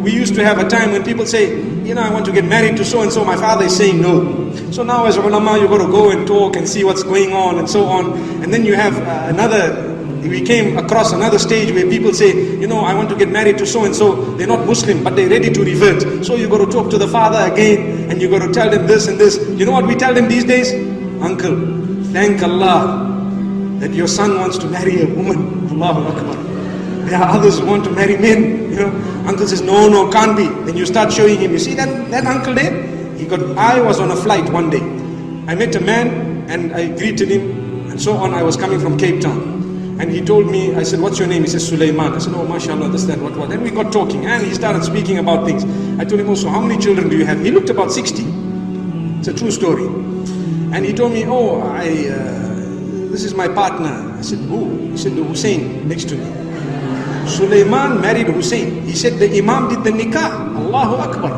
we used to have a time when people say, you know, I want to get married to so-and-so, my father is saying no. So now as ulama, you've got to go and talk and see what's going on and so on. And then you have we came across another stage where people say, you know, I want to get married to so-and-so, they're not Muslim, but they're ready to revert. So you've got to talk to the father again, and you've got to tell them this and this. You know what we tell them these days? Uncle, thank Allah that your son wants to marry a woman. Allahu Akbar. There are others who want to marry men. You know, uncle says, no, can't be. Then you start showing him, you see that uncle there? I was on a flight one day. I met a man and I greeted him and so on. I was coming from Cape Town. And he told me, I said, what's your name? He says, Sulaiman. I said, oh, mashallah, this, that, what. And we got talking and he started speaking about things. I told him also, how many children do you have? He looked about 60. It's a true story. And he told me, oh, this is my partner. I said, who? He said, the Hussein next to me. Sulaiman married Hussein. He said the Imam did the nikah. Allahu Akbar.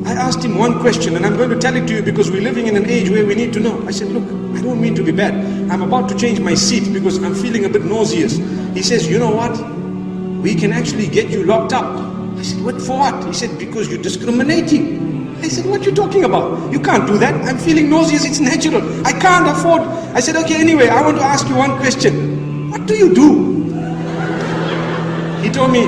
I asked him one question and I'm going to tell it to you because we're living in an age where we need to know. I said, look, I don't mean to be bad. I'm about to change my seat because I'm feeling a bit nauseous. He says, you know what? We can actually get you locked up. I said, what for what? He said, because you're discriminating. I said, what are you talking about? You can't do that. I'm feeling nauseous. It's natural. I can't afford. I said, okay, anyway, I want to ask you one question. What do you do? He told me,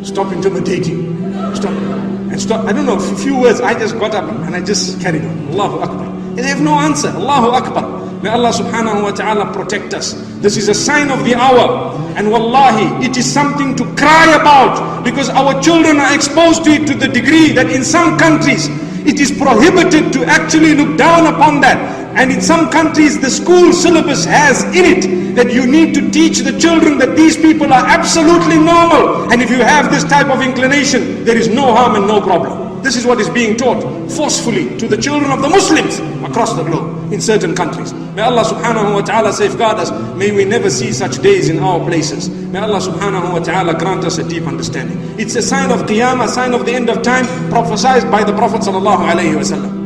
stop intimidating. Stop. And stop. I don't know, a few words. I just got up and I just carried on. Allahu Akbar. And they have no answer. Allahu Akbar. May Allah subhanahu wa ta'ala protect us. This is a sign of the hour. And wallahi, it is something to cry about. Because our children are exposed to it to the degree that in some countries, it is prohibited to actually look down upon that. And in some countries, the school syllabus has in it that you need to teach the children that these people are absolutely normal. And if you have this type of inclination, there is no harm and no problem. This is what is being taught forcefully to the children of the Muslims across the globe in certain countries. May Allah subhanahu wa ta'ala safeguard us. May we never see such days in our places. May Allah subhanahu wa ta'ala grant us a deep understanding. It's a sign of Qiyamah, a sign of the end of time, prophesied by the Prophet sallallahu alayhi wa sallam.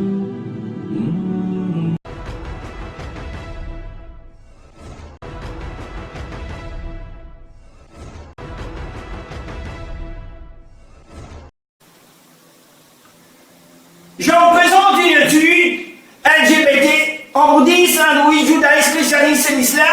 Je vous présente une étude LGBT en bouddhisme, hindouisme, judaïsme, christianisme et l'islam,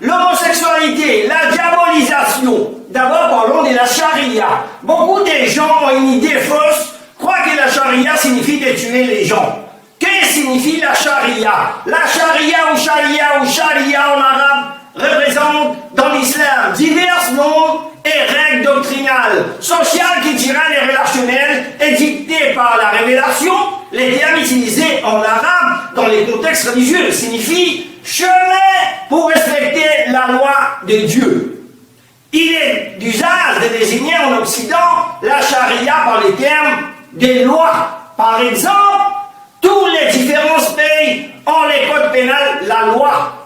l'homosexualité, la diabolisation. D'abord parlons de la charia. Beaucoup de gens ont une idée fausse, croient que la charia signifie de tuer les gens. Que signifie la charia? La charia ou sharia en arabe représente dans l'islam divers noms et règles doctrinales, sociales, culturelles et relationnelles édictées par la révélation. Les termes utilisés en arabe dans les contextes religieux signifient chemin pour respecter la loi de Dieu. Il est d'usage de désigner en Occident la charia par les termes des lois. Par exemple, tous les différents pays ont les codes pénals, la loi.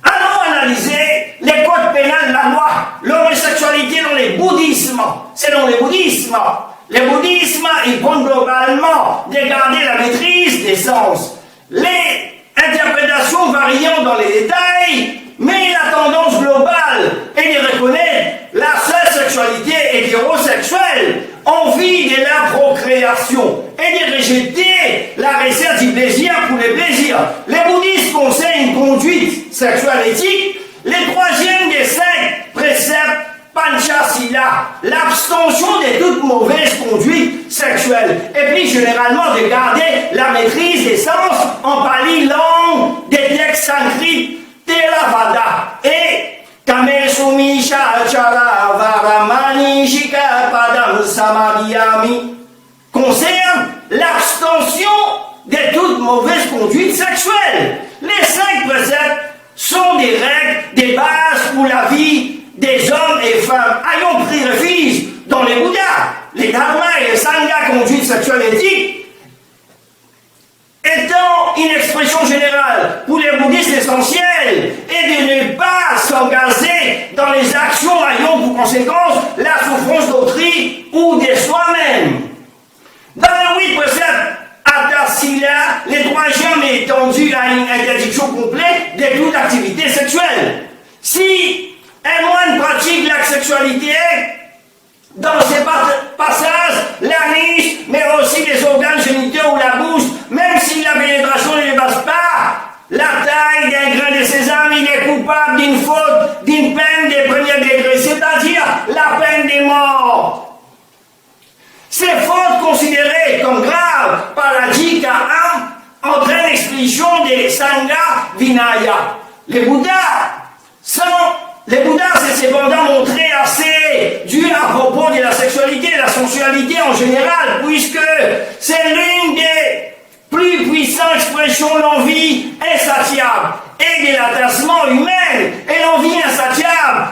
Allons analyser les codes pénals, la loi, l'homosexualité dans les bouddhismes. C'est dans les bouddhismes. Les bouddhismes, ils prennent globalement de garder la maîtrise des sens. Les interprétations varient dans les détails, mais la tendance globale est de reconnaître la seule sexualité hétérosexuelle en vue de la procréation et de rejeter la recherche du plaisir pour le plaisir. Les bouddhistes conseillent une conduite sexuelle éthique. Les troisièmes des 5 préceptes Panchasila, l'abstention de toute mauvaise conduite sexuelle, et puis généralement de garder la maîtrise des sens en pali langue des textes sanskrits, Theravada et Kamesumisha Achara Varamani Shika Padam Samadhyami concerne l'abstention de toute mauvaise conduite sexuelle. Les 5 préceptes sont des règles, des bases pour la vie des hommes et femmes ayant pris refuge dans les Bouddhas, les Dharmas et les Sanghas conduite sexuelle éthique, étant une expression générale pour les bouddhistes essentielle et de ne pas s'engager dans les actions ayant pour conséquence la souffrance d'autrui ou de soi-même. Dans les 8 préceptes Atasila, les 3e est étendu à une interdiction complète de toute activité sexuelle. Si un moine pratique la sexualité, Vinaya. Les Bouddhas c'est cependant montré assez dur à propos de la sexualité et de la sensualité en général, puisque c'est l'une des plus puissantes expressions de l'envie insatiable et de l'attachement humain. Et l'envie insatiable,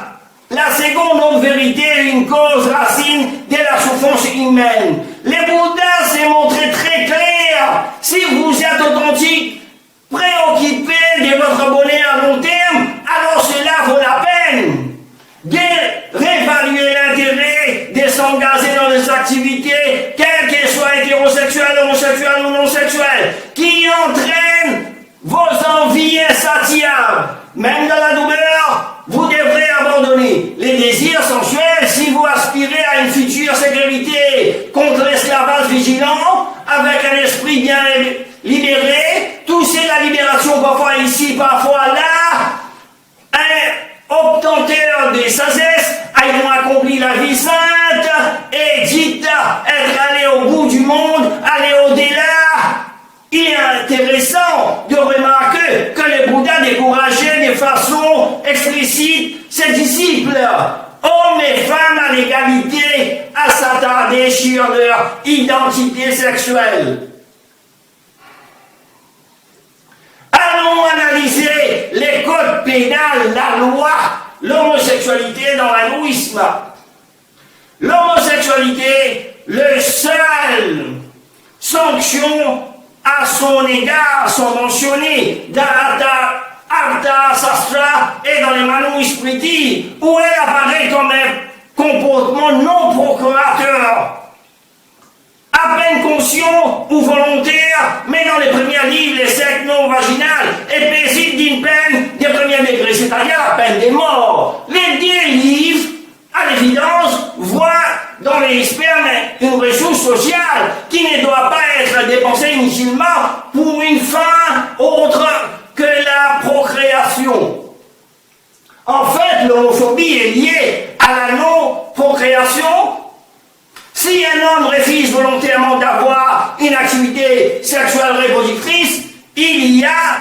la seconde en vérité, est une cause racine de la souffrance humaine. Les Bouddhas s'est montré très clair. Si vous êtes authentique, préoccupé de votre bonheur à long terme, alors cela vaut la peine de réévaluer l'intérêt de s'engager dans des activités, quelles qu'elles soient hétérosexuelles, homosexuelles ou non sexuelles, qui entraînent vos envies insatiables. Même dans la douleur, vous devrez abandonner les désirs sensuels si vous aspirez à une future sécurité contre l'esclavage vigilant, avec un esprit bien libéré. Tout c'est la libération, parfois ici, parfois là. Un obtenteur de sagesse ayant accompli la vie sainte et dite être allé au bout du monde, aller au-delà. Il est intéressant de remarquer que les Bouddhas décourageaient de façon explicite ses disciples, hommes et femmes à l'égalité, à s'attarder sur leur identité sexuelle. Allons analyser les codes pénals, la loi, l'homosexualité dans l'hindouisme. L'homosexualité, le seul sanction à son égard sont mentionnés dans Artha Sastra et dans les Manusmriti, où elle apparaît comme un comportement non procurateur, à peine conscient ou volontaire, mais dans les premiers livres, les sectes non vaginales est paisible d'une peine de premier degré, c'est-à-dire la peine des morts. Les 10 livres, à l'évidence, voient dans les spermes une ressource sociale qui ne doit pas être dépensée inutilement pour une fin autre que la procréation. En fait, l'homophobie est liée à la non-procréation. Si un homme refuse volontairement d'avoir une activité sexuelle reproductrice, il y a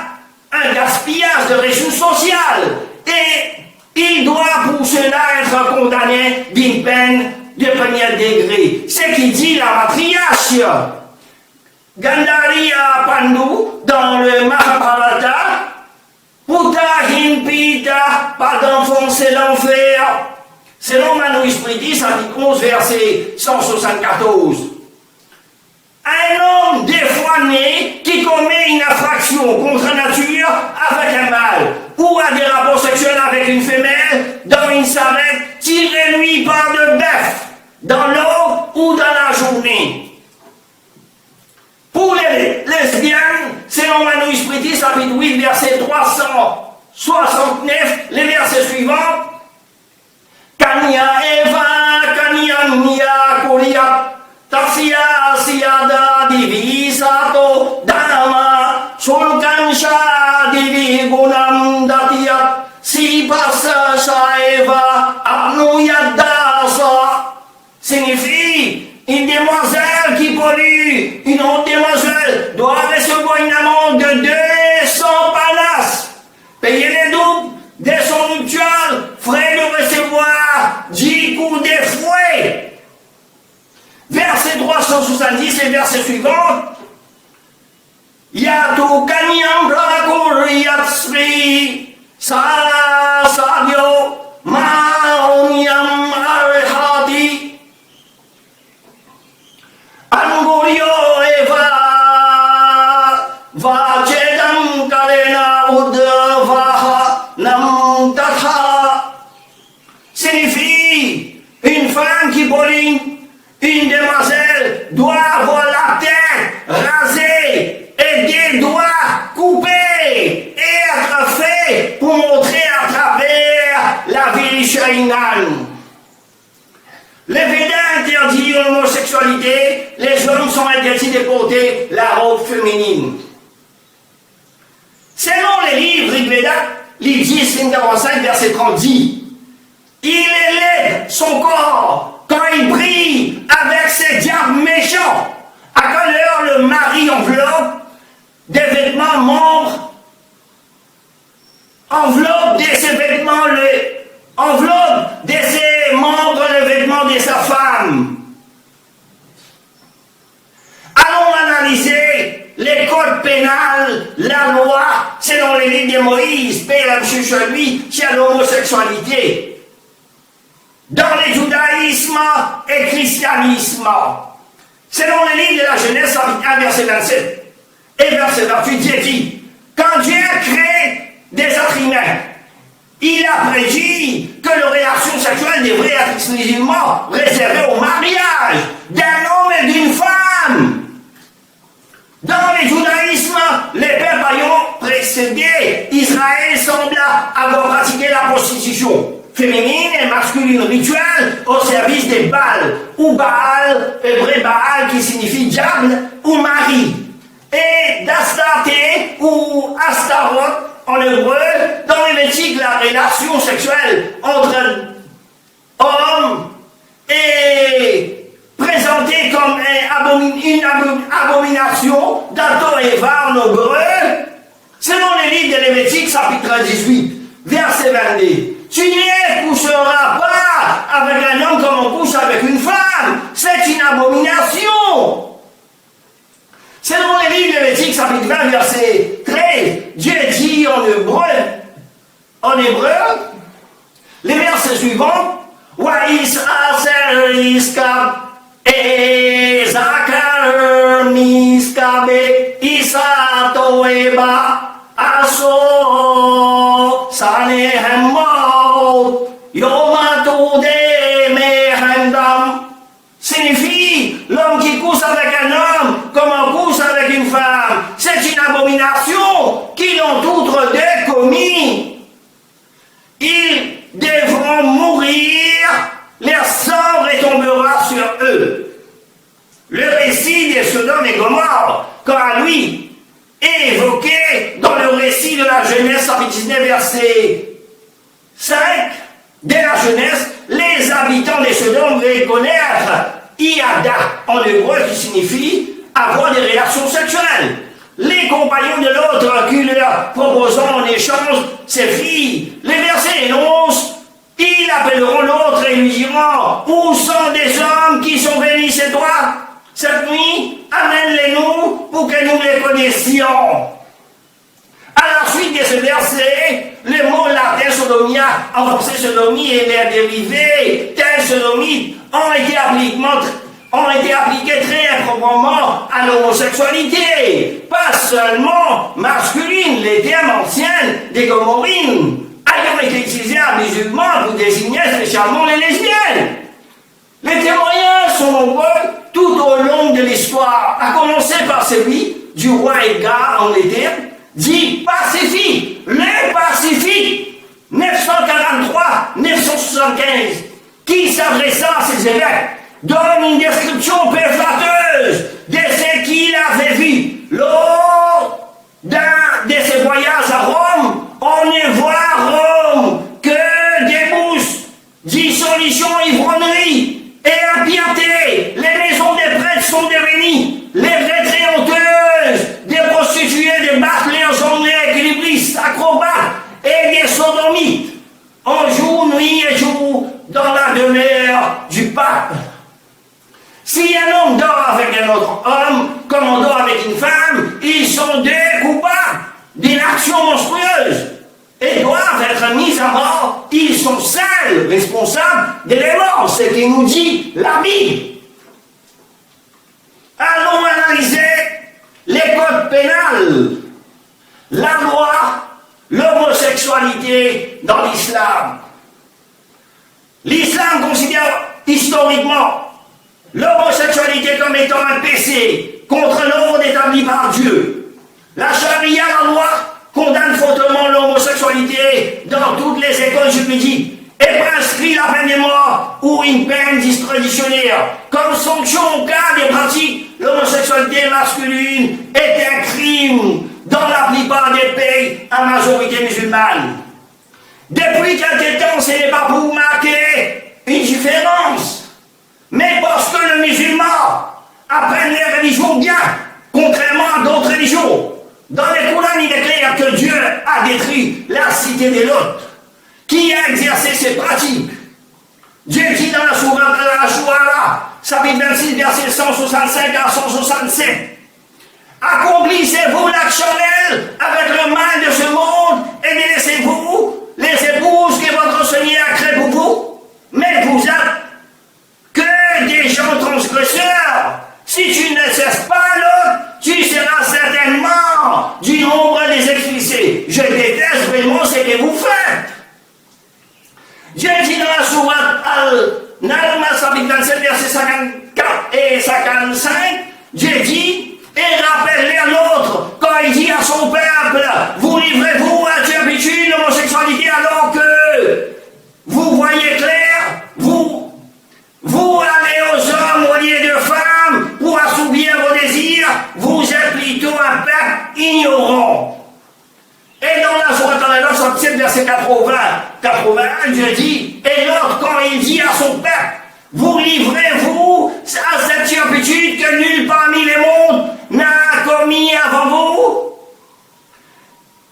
un gaspillage de ressources sociales et il doit pour cela être condamné d'une peine de premier degré. C'est qui dit la matriarche. Gandhariya Pandu, dans le Mahabharata, Puta Hinpita, pas d'enfant c'est l'enfer. Selon Manusmriti, chapitre 11, verset 174. Un homme des fois né qui commet une infraction contre nature avec un mâle ou a des rapports sexuels avec une femelle dans une sarrette, tirez-lui par de bœuf dans l'eau ou dans la journée. Pour les lesbiennes, selon Manusmriti, chapitre 8, verset 369, les versets suivants. Kanya eva kanyanya kuriya tasya siyada divisato dhamma sulkansha divi gunam datiyat sipasa saeva apnuyadasa. Signifie une demoiselle qui pollue une autre demoiselle doit recevoir une amende de 200 panas, payer les doubles de son nuptial, frais de recevoir 10 coups de fouet. Verset 370 et verset suivant. Yatu kanyam prakuryatsri sasadyo maonyam arhati angurio eva vachedam karena udvaha nam tatha. Signifie une femme qui pollue une demoiselle doit avoir la tête rasée et des doigts coupés et être fait pour montrer à travers la vie Sharingan. Les Védas interdisent l'homosexualité, les hommes sont interdits de porter la robe féminine. Selon les livres Rigveda, livre 10, ligne 45, verset 30 dit, il est laid son corps quand il brille avec ses diables méchants. À quelle heure le mari enveloppe des vêtements membres enveloppe de ses vêtements, enveloppe de ses membres le vêtement de sa femme. Allons analyser les codes pénals, la loi, selon les lignes de Moïse, paix et sur lui, sur l'homosexualité. Dans le judaïsme et christianisme, selon les lignes de la Genèse 1 verset 27 et verset 28, Dieu dit, quand Dieu crée des êtres humains, il a prédit que les relations sexuelles devraient être exclusivement réservées au mariage d'un homme et d'une femme. Dans le judaïsme, les peuples ayant précédé Israël semblent avoir pratiqué la prostitution féminine et masculine rituelle au service des Baals, ou Baal, hébreu Baal qui signifie diable, ou mari, et d'Astarté ou Astaroth en hébreu, dans les Lévitique, la relation sexuelle entre hommes est présentée comme une abomination d'Adam et Ève en hébreu, selon les livres de Lévitique, chapitre 18, verset 22. Tu ne coucheras pas avec un homme comme on couche avec une femme, c'est une abomination. Selon les livres de Lévitique, chapitre 20, verset 13, Dieu dit en hébreu, les versets suivants, Waïs aser iskab ezakar miskabe isato eba aso sanehemot yomato de mehendam. Signifie l'homme qui couche avec un homme comme on couche avec une femme. C'est une abomination qu'ils ont toutes deux commis. Ils devront mourir, leur sang retombera sur eux. Le récit de Sodome et Gomorrhe, quant à lui, est évoqué dans le récit de la Genèse, chapitre 19, verset 5. Dès la Genèse, les habitants de Sodome devaient connaître Iada en hébreu qui signifie avoir des réactions sexuelles. Les compagnons de l'autre qui leur proposant en échange ses filles, les versets énoncent, ils appelleront l'autre et lui diront, où sont des hommes qui sont venus chez toi cette nuit, amène-les-nous pour que nous les connaissions. À la suite de ce verset, le mot latin sodomia, en français sodomie et les dérivés, tels sodomites, ont été appliqués très improprement à l'homosexualité. Pas seulement masculine, les termes anciens des gomorrhines ayant été utilisés à musulmans pour désigner spécialement les lesbiennes. Les témoignages sont nombreux tout au long de l'histoire, à commencer par celui du roi Edgar en Angleterre, dit Pacifique, le Pacifique, 943-975, qui s'adressa à ses évêques, donne une description peu flatteuse de ce qu'il avait vu lors d'un de ses voyages à Rome. On ne voit à Rome que des mousses, dissolution, ivrognerie et impiété. Les maisons des prêtres sont devenues les retraites honteuses, des prostituées, des bâclés, journées, équilibristes, acrobates et des sodomites. On joue nuit et jour dans la demeure du pape. Si un homme dort avec un autre homme, comme on dort avec une femme, ils sont deux coupables d'une action monstrueuse et doivent être mis à mort. Ils sont seuls responsables de les morts, ce qui nous dit la Bible. Allons analyser les codes pénals, la loi, l'homosexualité dans l'islam. L'islam considère historiquement l'homosexualité comme étant un péché contre l'ordre établi par Dieu. La charia, la loi, condamne fortement l'homosexualité dans toutes les écoles juridiques et prescrit la peine de mort ou une peine discrétionnaire. Comme sanction au cas des pratiques, l'homosexualité masculine est un crime dans la plupart des pays à majorité musulmane. Depuis quelque temps, ce n'est pas pour marquer une différence, mais parce que le musulman apprend les religions bien, contrairement à d'autres religions. Dans les Courans, il est clair que Dieu a détruit la cité des Lot. Qui a exercé ces pratiques? Dieu dit dans la sourate Al-Shu'ara, chapitre 26, verset 165 à 167. Accomplissez-vous l'actionnel avec le mal de ce monde et délaissez-vous les épouses que votre Seigneur a créées pour vous. Mais vous êtes que des gens transgresseurs. Si tu ne cesses pas l'autre, tu seras certainement du nombre des expulsés. Je déteste vraiment ce que vous faites. Dieu dit dans la sourate Al-Nahl, chapitre 27, versets 54 et 55, Dieu dit, et rappelle-les à l'autre, quand il dit à son peuple, vous livrez-vous à la turpitude, l'homosexualité, alors que vous voyez clair, vous allez aux hommes au lieu de femmes pour assouvir vos désirs, vous êtes plutôt un peuple ignorant. Et dans la sourate Al-Nahl, 67, verset 81, Dieu dit, et l'autre, quand il dit à son peuple, vous livrez-vous à cette turpitude que nul parmi les mondes n'a commis avant vous.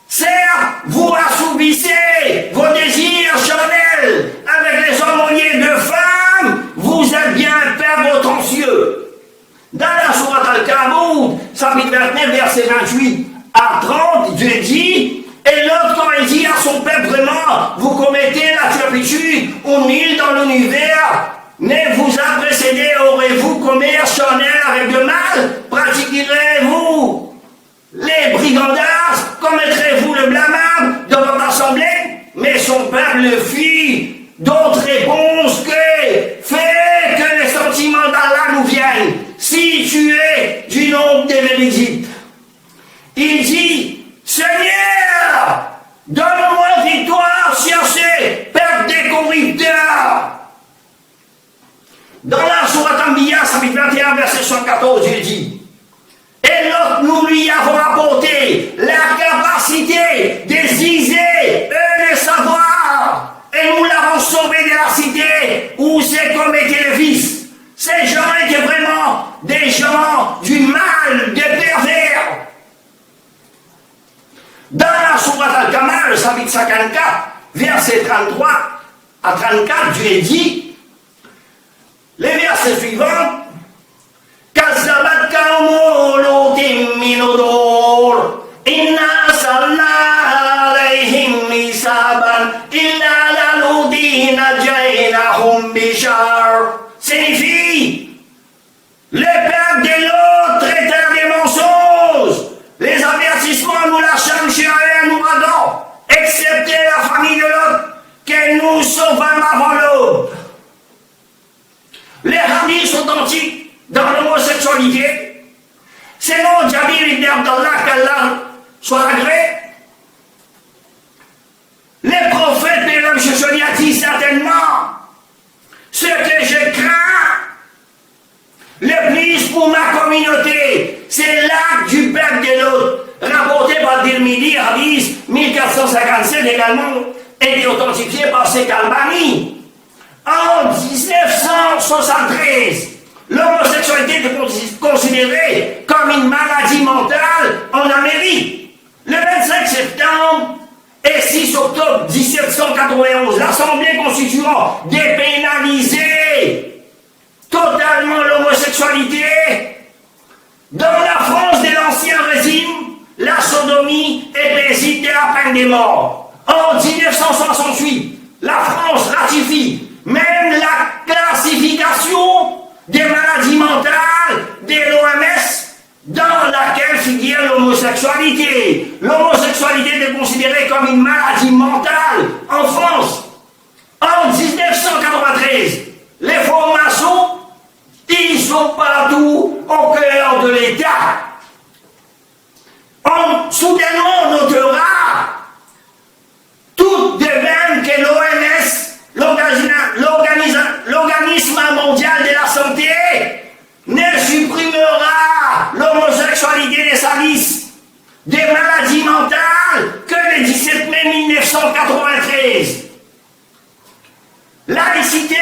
Certes, vous assouvissez vos désirs charnels avec les hommes au lieu de femmes, vous êtes bien un peuple audacieux. Dans la sourate Al-Kabut, chapitre 29, verset 28 à 30, Dieu dit, et l'autre, quand il dit à son peuple, vraiment, vous commettez la turpitude, où nul dans l'univers ne vous a précédé, aurez-vous commerce charnel avec le mal? Pratiquerez-vous les brigandages? Commettrez-vous le blâmable dans votre assemblée? Mais son peuple le fit d'autres réponses que fais que les sentiments d'Allah nous viennent, si tu es du nombre des véridiques. Il dit, Seigneur, donne-moi victoire sur ces peuples des corrupteurs. Dans la sourate Anbiya, chapitre 21, verset 114, Dieu dit, et l'autre, nous lui avons apporté la capacité d'exiger et de savoir, et nous l'avons sauvé de la cité où s'est commetté le vice. Ces gens étaient vraiment des gens du mal, des pervers. Dans la sourate Al-Kamal, chapitre 54, verset 33 à 34, Dieu dit, les versets suivants, Kazabat kaumu lutim min udur, inna arsalna alayhim hisaban, illa laludin najaynahum bishar. Signifie, le peuple de l'autre traitèrent des mensonges, les avertissements nous lâchons sur un ouragan, excepté la famille de l'autre, que nous sauvâmes avant l'aube. Les hadiths sont authentiques dans l'homosexualité. Selon Jabir ibn Abdallah, qu'Allah soit agréé, les prophètes de l'homme Shishoni a dit certainement, ce que je crains le plus pour ma communauté, c'est l'acte du peuple de l'autre, rapporté par Tirmidhi, hadith 1457 également, et authentifié par Sheikh Albani. En 1973, l'homosexualité était considérée comme une maladie mentale en Amérique. Le 25 septembre et 6 octobre 1791, l'Assemblée constituante dépénalisait totalement l'homosexualité. Dans la France de l'ancien régime, la sodomie est paisible de la peine de mort. En 1968, la France ratifie même la classification des maladies mentales de l'OMS dans laquelle figure l'homosexualité. L'homosexualité est considérée comme une maladie mentale en France. En 1993, les francs-maçons, ils sont partout au cœur de l'État. Soudainement, on notera tout de même que l'OMS, l'organisme mondial de la santé, ne supprimera l'homosexualité de sa liste des maladies mentales que le 17 mai 1993. Laïcité,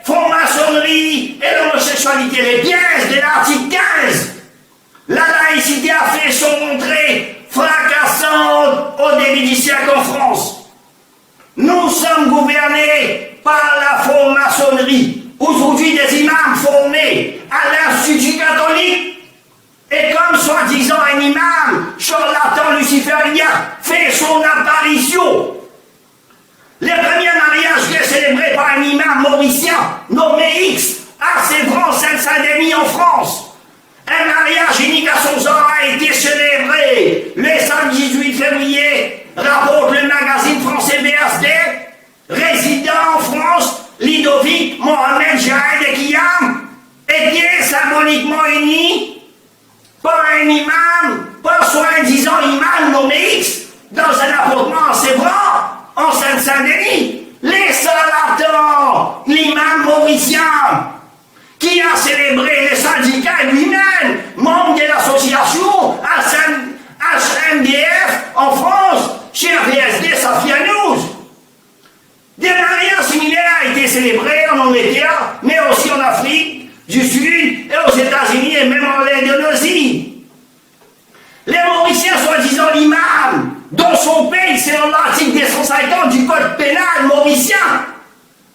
franc-maçonnerie et l'homosexualité, les pièces de l'article 15. La laïcité a fait son entrée fracassante au début du siècle en France. Nous sommes gouvernés par la franc-maçonnerie. Aujourd'hui, des imams formés à l'Institut catholique. Et comme soi-disant un imam, charlatan luciférien, fait son apparition. Les premiers mariages étaient célébrés par un imam mauricien nommé X à Sévran, Seine-Saint-Denis en France. Un mariage unique à son genre a été célébré le samedi 18 février, rapporte le magazine français BSD, résident en France, Ludovic, Mohamed, Jahed et Kiyam étaient symboliquement unis par un imam, par soi-disant imam nommé X, dans un appartement à Sévran, en Seine-Saint-Denis. Les charlatans, l'imam mauricien, qui a célébré le syndicat lui-même, membre de l'association HMDF en France, chez VSD Safia News. Des mariages similaires ont été célébrés en Angleterre, mais aussi en Afrique du Sud et aux États-Unis et même en Indonésie. Les Mauriciens, soi-disant l'imam, dans son pays, selon l'article 250 du Code pénal mauricien,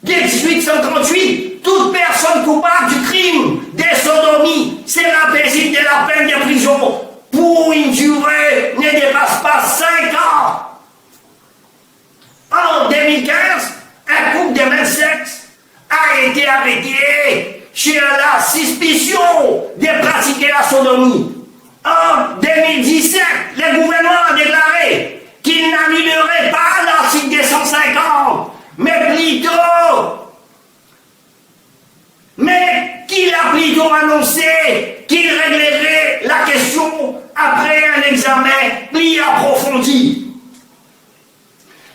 dès 1838, toute personne coupable du crime des sodomies sera paisible de la peine de prison pour une durée ne dépasse pas 5 ans. En 2015, un couple de même sexe a été arrêté sur la suspicion de pratiquer la sodomie. En 2017, le gouvernement a déclaré qu'il n'annulerait pas l'article 250, mais qu'il a plutôt annoncé qu'il réglerait la question après un examen plus approfondi.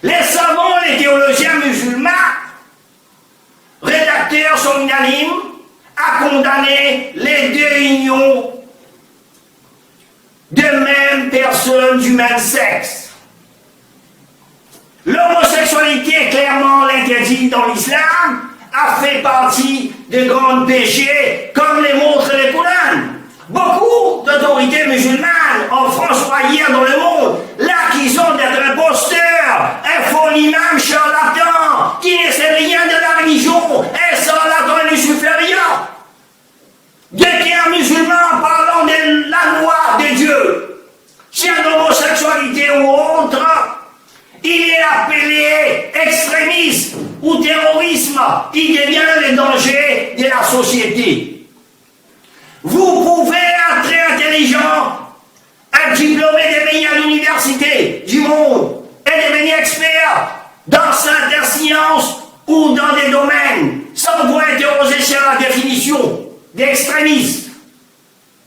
Les savants, les théologiens musulmans, rédacteurs sont unanimes à condamner les deux unions de même personnes du même sexe. L'homosexualité est clairement l'interdit dans l'islam, a fait partie des grands péchés, comme les montrent les Coran. Beaucoup d'autorités musulmanes, en France ou ailleurs dans le monde, l'accusent d'être imposteur, un faux imam charlatan, qui ne sait rien de la religion, un charlatan luciférien. Dès qu'un musulman parlant de la loi de Dieu, si une homosexualité ou autre, il est appelé extrémisme ou terrorisme, il devient le danger de la société. Vous pouvez être très intelligent, un diplômé de meilleure université du monde et devenir expert dans certaines sciences ou dans des domaines, sans vous interroger sur la définition d'extrémisme.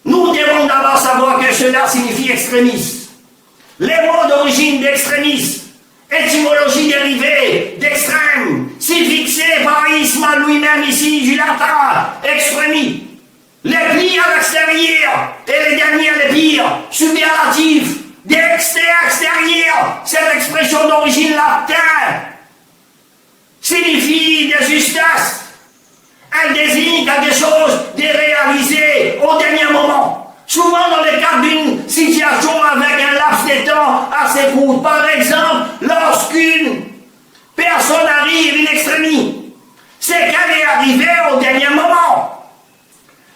Nous devons d'abord savoir que cela signifie extrémisme. Les mots d'origine d'extrémisme, étymologie dérivée d'extrême, si fixée par Ismaël lui-même ici du latin extrémie. Les plis à l'extérieur et les derniers les pires, superlatifs, d'extérieur, cette expression d'origine latine signifie de justesse. Elle désigne quelque chose de réalisé au dernier moment. Souvent dans le cadre d'une situation avec un laps de temps assez court. Par exemple, lorsqu'une personne arrive in extremis, c'est qu'elle est arrivée au dernier moment.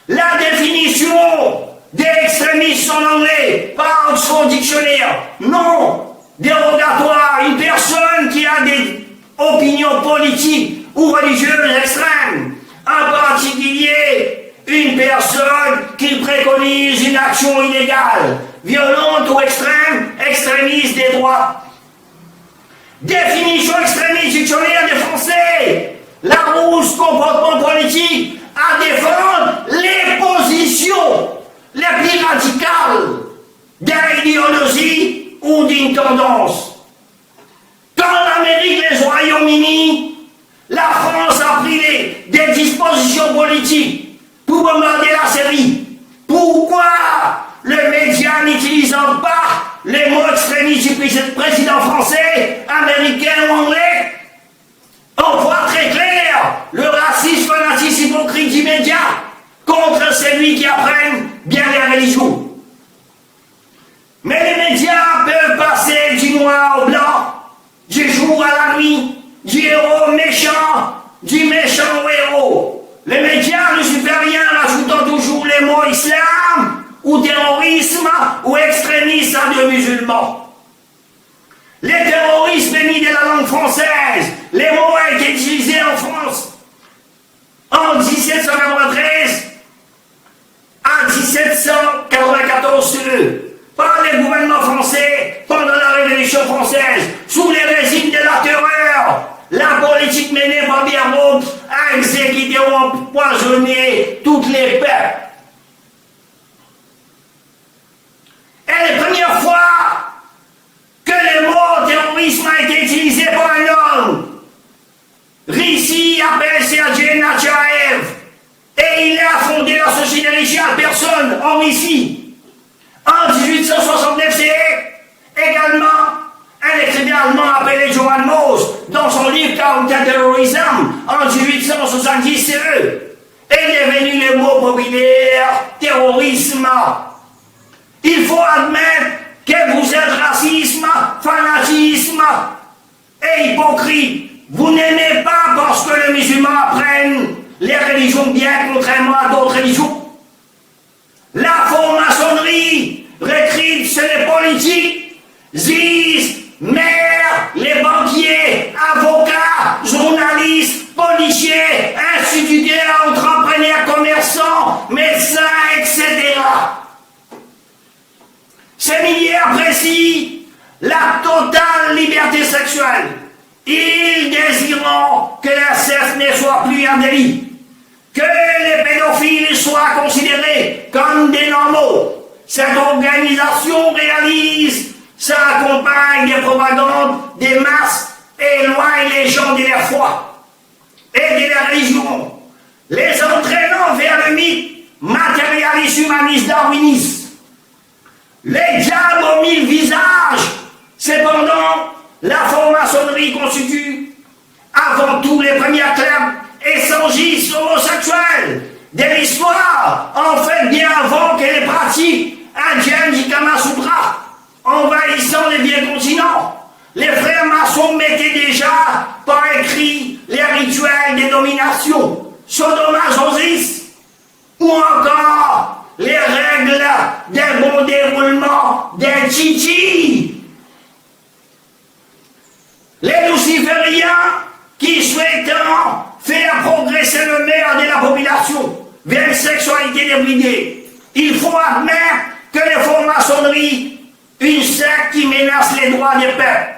La définition d'extrémisme en anglais par Oxford Dictionnaire, non dérogatoire, une personne qui a des opinions politiques ou religieuses extrêmes, en particulier une personne qui préconise une action illégale, violente ou extrême, extrémiste des droits. Définition extrémiste dictionnaire des Français, la rousse comportement politique à défendre les positions les plus radicales d'une idéologie ou d'une tendance. Quand l'Amérique, les Royaumes-Unis, la France a pris des dispositions politiques pour bombarder la Syrie, pourquoi le média n'utilisant pas les mots extrémistes du président français, américain ou anglais? On voit très clair le racisme, fanatisme hypocrite du média contre celui qui apprennent bien les religions. Mais les médias ou terrorisme ou extrémisme de musulmans. Les terroristes venus de la langue française, les mots ont été utilisés en France en 1793 à 1794 par les gouvernements français pendant la Révolution française, sous les régimes de la terreur. La politique menée par Biarritz a exécuté ou empoisonné toutes les peuples. Et la première fois que le mot terrorisme a été utilisé par un homme, Rissi appelle Sergei Natchaev, et il a fondé la Société Richard Personne en Russie. En 1869, c'est également un écrivain allemand appelé Johann Moos, dans son livre Counter-Terrorism, en 1870, c'est eux, est devenu le mot populaire terrorisme. Il faut admettre que vous êtes racisme, fanatisme et hypocrite. Vous n'aimez pas parce que les musulmans apprennent les religions bien contrairement à d'autres religions. La franc-maçonnerie recrute sur les politiques, disent maires, les banquiers, avocats, journalistes, policiers, instituteurs, entrepreneurs, commerçants, médecins, etc. Ces milieux apprécient la totale liberté sexuelle. Ils désireront que l'inceste ne soit plus un délit, que les pédophiles soient considérés comme des normaux. Cette organisation réalise, s'accompagne des propagandes, des masses, et éloigne les gens de leur foi et de leur religion, les entraînant vers le mythe matérialiste, humaniste, darwiniste. Les diables aux mille visages. Cependant, la franc-maçonnerie constitue avant tout les premiers clubs échangistes homosexuels de l'histoire, en fait bien avant que les pratiques indiennes du Kama Sutra envahissant les vieux continents. Les frères maçons mettaient déjà par écrit les rituels de domination, sodomasosis, ou encore les règles d'un bon déroulement d'un chichi. Les lucifériens qui souhaitant faire progresser le meilleur de la population vers une sexualité débridée. Il faut admettre que les francs-maçonneries, une secte qui menace les droits des peuples.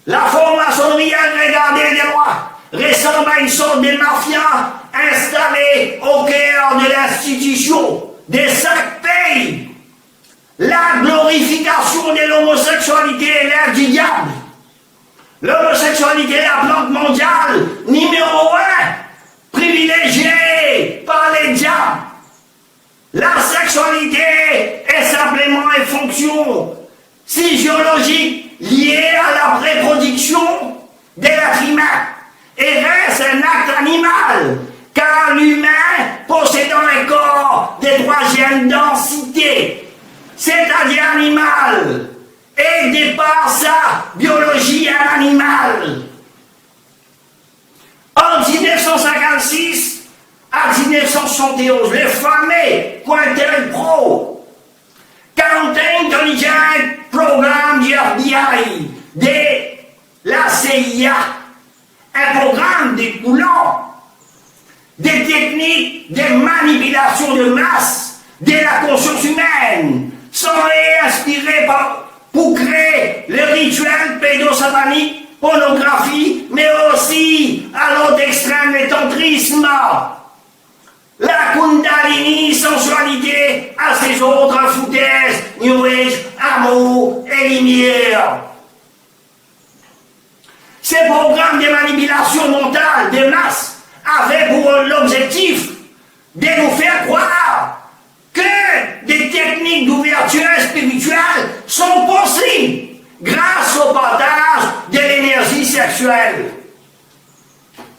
La franc-maçonnerie a regardé les droits, ressemble à une sorte de mafia installée au cœur de l'institution des 5 pays. La glorification de l'homosexualité est l'ère du diable. L'homosexualité est la plante mondiale numéro 1, privilégiée par les diables. La sexualité est simplement une fonction physiologique liée à la reproduction de l'être humain et reste un acte animal, car l'humain possédant un corps de 3e densité, c'est-à-dire animal, et de par sa biologie un animal. En 1956 à 1971, le fameux Quintel-Pro, Counter-Intelligence Programme du FBI, de la CIA, un programme découlant des techniques de manipulation de masse de la conscience humaine, sont inspirés pour créer le rituel pédosatanique, pornographie, mais aussi à l'autre extrême le tantrisme, la kundalini, sensualité, à ces autres foutaises, New Age, amour et lumière. Ces programmes de manipulation mentale de masse avaient pour l'objectif de nous faire croire que des techniques d'ouverture spirituelle sont possibles grâce au partage de l'énergie sexuelle.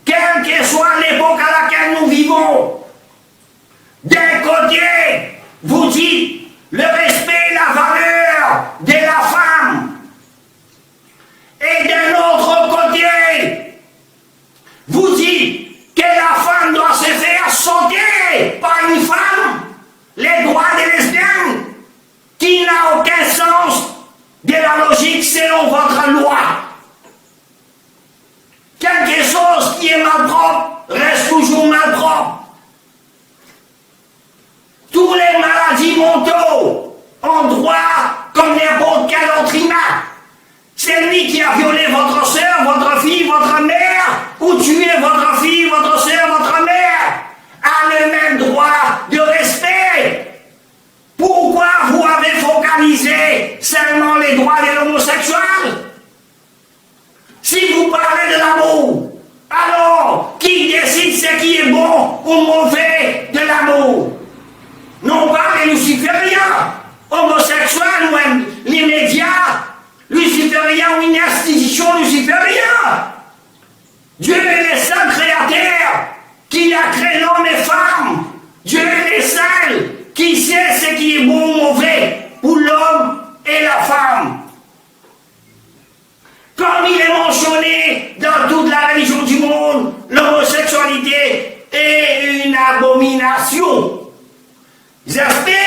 Quelle que soit l'époque à laquelle nous vivons, d'un côté, vous dites le respect et la valeur de la femme, et d'un autre côté, vous dites que la femme doit se faire sauter par une femme, les droits des lesbiennes, reste toujours malpropre. Tous les maladies mentaux ont droit comme n'importe quel autre humain. C'est lui qui a violé votre soeur, votre fille, votre mère, ou tué votre fille, votre soeur, votre mère, a le même droit de respect. Pourquoi vous avez focalisé seulement les droits de l'homosexuel? Si vous parlez de l'amour, alors qui décide ce qui est bon ou mauvais de l'amour? Non pas les lucifériens, homosexuels ou même les médias, lucifériens ou une institution luciférienne. Dieu est le seul créateur qui a créé l'homme et femme. Dieu est le seul qui sait ce qui est bon ou mauvais pour l'homme et la femme. Comme il est mentionné dans toute la religion du monde, l'homosexualité est une abomination. J'espère